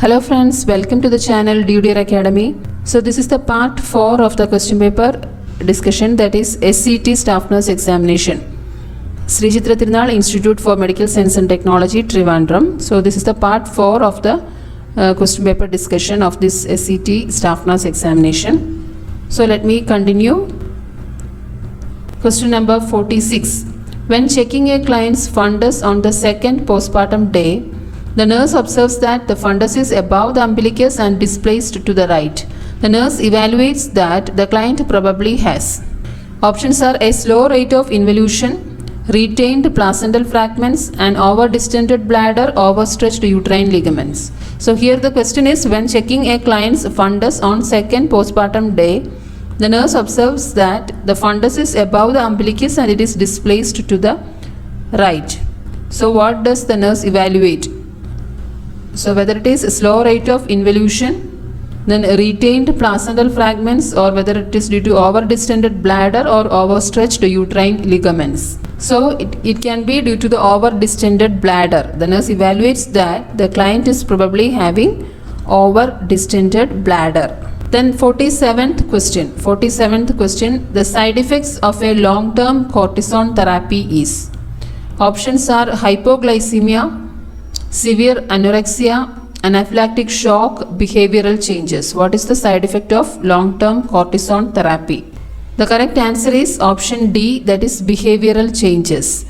Hello friends, welcome to the channel Dewdear Academy. So this is the part 4 of the question paper discussion, that is SCT Staff Nurse Examination. Sree Chitra Thirunal Institute for Medical Science and Technology, Trivandrum. So this is the part 4 of the question paper discussion of this SCT Staff Nurse Examination. So let me continue. Question number 46. When checking a client's fundus on the second postpartum day, the nurse observes that the fundus is above the umbilicus and displaced to the right. The nurse evaluates that the client probably has. Options are a slow rate of involution, retained placental fragments, an over-distended bladder, overstretched uterine ligaments. So here the question is, when checking a client's fundus on second postpartum day, the nurse observes that the fundus is above the umbilicus and it is displaced to the right. So what does the nurse evaluate? So whether it is a slow rate of involution, then retained placental fragments, or whether it is due to over-distended bladder or overstretched uterine ligaments. So it can be due to the over-distended bladder. The nurse evaluates that the client is probably having over-distended bladder. Then 47th question, the side effects of a long-term cortisone therapy is. Options are hypoglycemia, severe anorexia, anaphylactic shock, behavioral changes. What is the side effect of long-term cortisone therapy? The correct answer is option D, that is behavioral changes.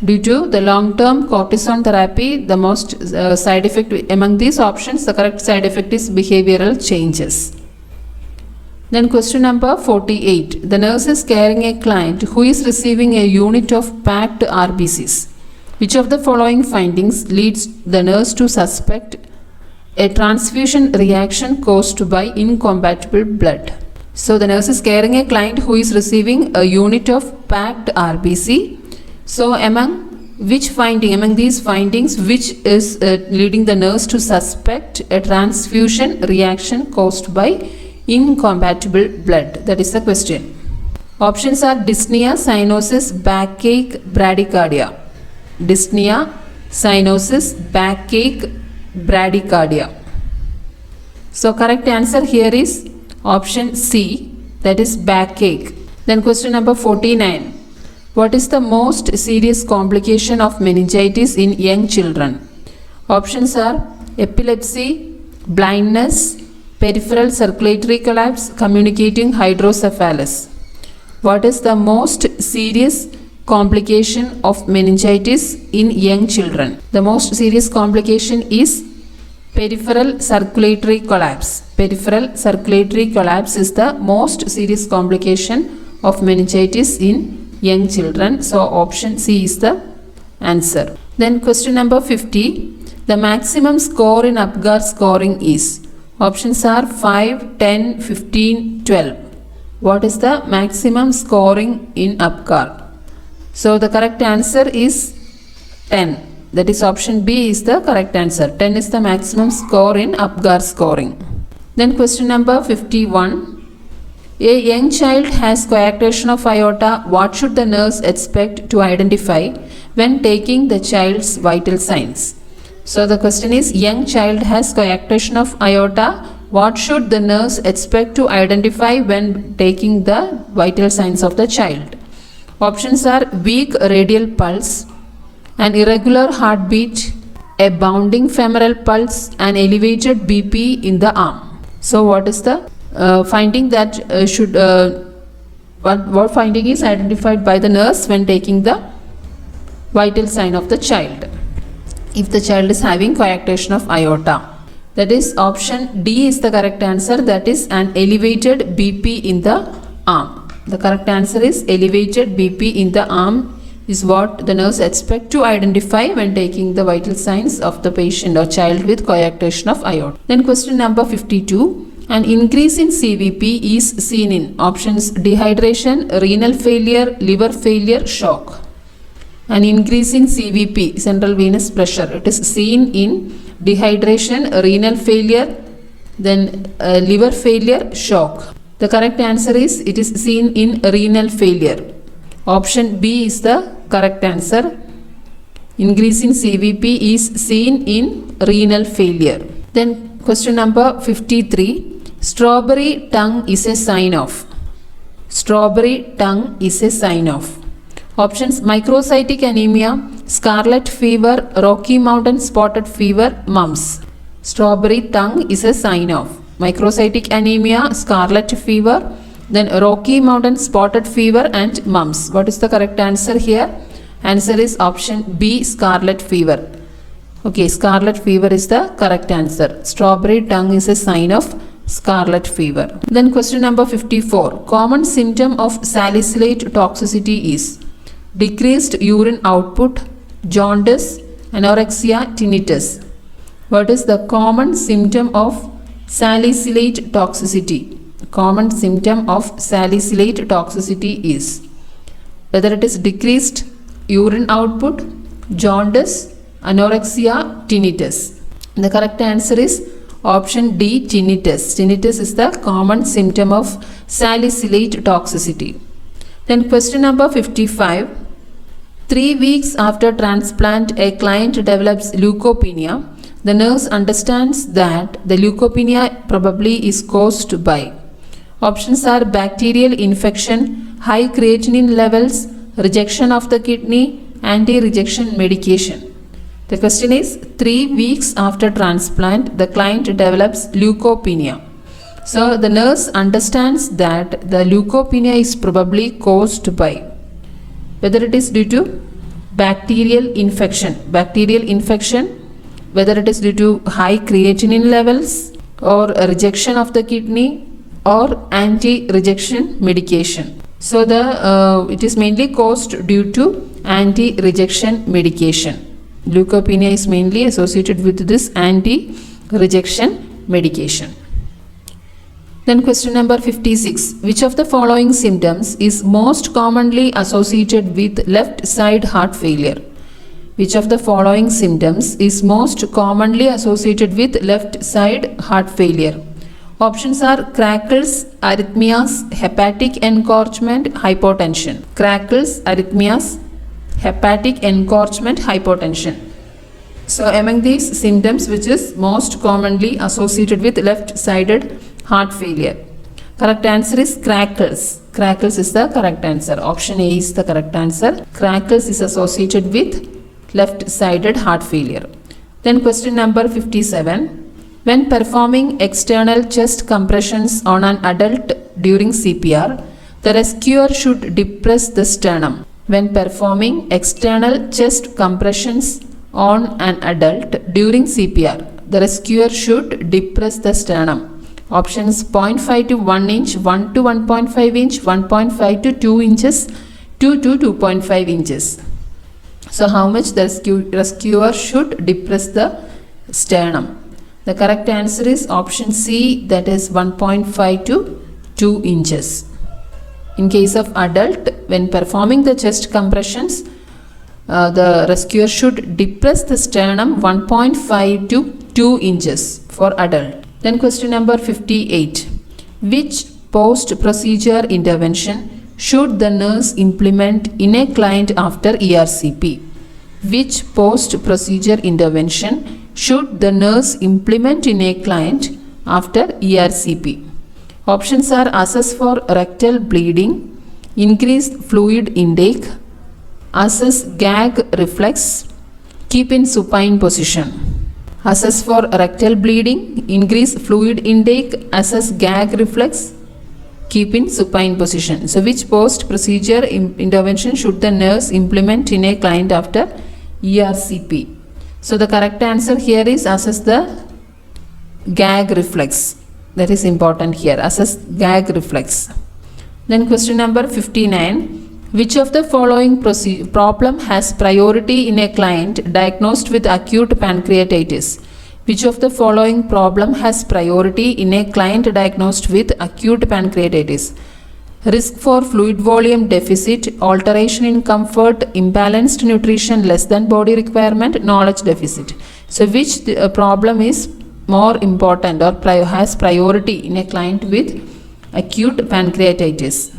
Due to the long-term cortisone therapy, the most side effect among these options, the correct side effect is behavioral changes. Then question number 48. The nurse is caring a client who is receiving a unit of packed RBCs. Which of the following findings leads the nurse to suspect a transfusion reaction caused by incompatible blood? So the nurse is caring a client who is receiving a unit of packed RBC. So among these findings, which is leading the nurse to suspect a transfusion reaction caused by incompatible blood? That is the question. Options are dyspnea, cyanosis, backache, bradycardia. Dyspnea, cyanosis, backache, bradycardia. So correct answer here is option C, that is backache. Then question number 49. What is the most serious complication of meningitis in young children? Options are epilepsy, blindness, peripheral circulatory collapse, communicating hydrocephalus. What is the most serious complication of meningitis in young children? The most serious complication is peripheral circulatory collapse. Peripheral circulatory collapse is the most serious complication of meningitis in young children. So option C is the answer. Then question number 50. The maximum score in Apgar scoring is. Options are 5, 10, 15, 12. What is the maximum scoring in Apgar? So the correct answer is 10. That is option B is the correct answer. 10 is the maximum score in Apgar scoring. Then question number 51. A young child has coarctation of aorta. What should the nurse expect to identify when taking the child's vital signs? So the question is, young child has coarctation of aorta. What should the nurse expect to identify when taking the vital signs of the child? Options are weak radial pulse, an irregular heartbeat, a bounding femoral pulse, an elevated BP in the arm. So what is the finding that what finding is identified by the nurse when taking the vital sign of the child? If the child is having coarctation of aorta, that is option D is the correct answer, that is an elevated BP in the arm. The correct answer is elevated BP in the arm is what the nurse expects to identify when taking the vital signs of the patient or child with coarctation of aorta. Then question number 52. An increase in CVP is seen in options dehydration, renal failure, liver failure, shock. An increase in CVP, central venous pressure, it is seen in dehydration, renal failure, then liver failure, shock. The correct answer is it is seen in renal failure. Option B is the correct answer. Increase in CVP is seen in renal failure. Then question number 53. Strawberry tongue is a sign of. Strawberry tongue is a sign of. Options: microcytic anemia, scarlet fever, Rocky Mountain spotted fever, mumps. Strawberry tongue is a sign of microcytic anemia, scarlet fever, then Rocky Mountain spotted fever and mumps. What is the correct answer here? Answer is option B, scarlet fever. Okay, scarlet fever is the correct answer. Strawberry tongue is a sign of scarlet fever. Then question number 54. Common symptom of salicylate toxicity is decreased urine output, jaundice, anorexia, tinnitus. What is the common symptom of salicylate toxicity? Common symptom of salicylate toxicity is whether it is decreased urine output, jaundice, anorexia, tinnitus. The correct answer is option D, tinnitus. Tinnitus is the common symptom of salicylate toxicity. Then question number 55. 3 weeks after transplant, a client develops leukopenia. The nurse understands that the leukopenia probably is caused by. Options are bacterial infection, high creatinine levels, rejection of the kidney, anti-rejection medication. The question is 3 weeks after transplant, the client develops leukopenia. So the nurse understands that the leukopenia is probably caused by whether it is due to bacterial infection, whether it is due to high creatinine levels or a rejection of the kidney or anti-rejection medication. So it is mainly caused due to anti-rejection medication. Leukopenia is mainly associated with this anti-rejection medication. Then question number 56. Which of the following symptoms is most commonly associated with left side heart failure? Which of the following symptoms is most commonly associated with left side heart failure? Options are crackles, arrhythmias, hepatic engorgement, hypotension. Crackles, arrhythmias, hepatic engorgement, hypotension. So among these symptoms, which is most commonly associated with left-sided heart failure? Correct answer is crackles. Crackles is the correct answer. Option A is the correct answer. Crackles is associated with left-sided heart failure. Then question number 57. When performing external chest compressions on an adult during CPR, the rescuer should depress the sternum. When performing external chest compressions on an adult during CPR, the rescuer should depress the sternum. Options 0.5 to 1 inch, 1 to 1.5 inch, 1.5 to 2 inches, 2 to 2.5 inches. So how much the rescuer should depress the sternum? The correct answer is option C, that is 1.5 to 2 inches. In case of adult, when performing the chest compressions, the rescuer should depress the sternum 1.5 to 2 inches for adult. Then question number 58. Which post-procedure intervention should the nurse implement in a client after ERCP? Which post-procedure intervention should the nurse implement in a client after ERCP? Options are assess for rectal bleeding, increase fluid intake, assess gag reflex, keep in supine position. Assess for rectal bleeding, increase fluid intake, assess gag reflex, keep in supine position. So which post-procedure intervention should the nurse implement in a client after ERCP? So the correct answer here is assess the gag reflex. That is important here. Assess gag reflex. Then question number 59. Which of the following problem has priority in a client diagnosed with acute pancreatitis? Which of the following problem has priority in a client diagnosed with acute pancreatitis? Risk for fluid volume deficit, alteration in comfort, imbalanced nutrition less than body requirement, knowledge deficit. So which problem is more important or has priority in a client with acute pancreatitis?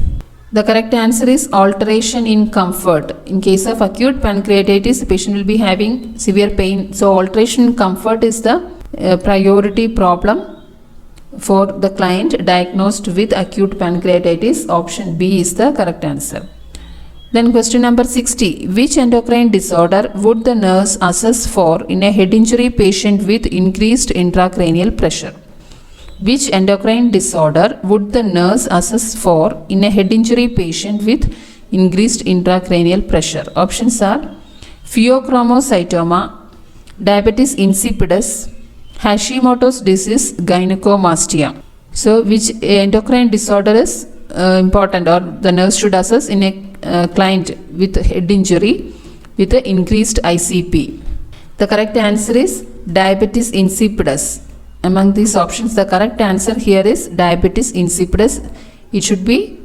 The correct answer is alteration in comfort. In case of acute pancreatitis, the patient will be having severe pain. So alteration in comfort is the priority problem for the client diagnosed with acute pancreatitis. Option B is the correct answer. Then question number 60. Which endocrine disorder would the nurse assess for in a head injury patient with increased intracranial pressure? Which endocrine disorder would the nurse assess for in a head injury patient with increased intracranial pressure? Options are pheochromocytoma, diabetes insipidus, Hashimoto's disease, gynecomastia. So which endocrine disorder is important, or the nurse should assess in a client with head injury with an increased ICP? The correct answer is diabetes insipidus. Among these options, the correct answer here is diabetes insipidus. It should be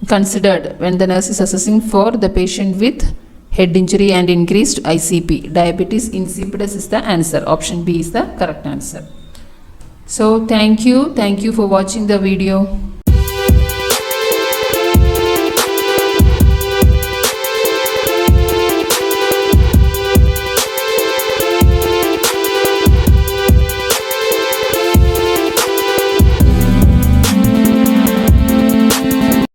considered when the nurse is assessing for the patient with head injury and increased ICP. Diabetes insipidus is the answer. Option B is the correct answer. So thank you for watching the video.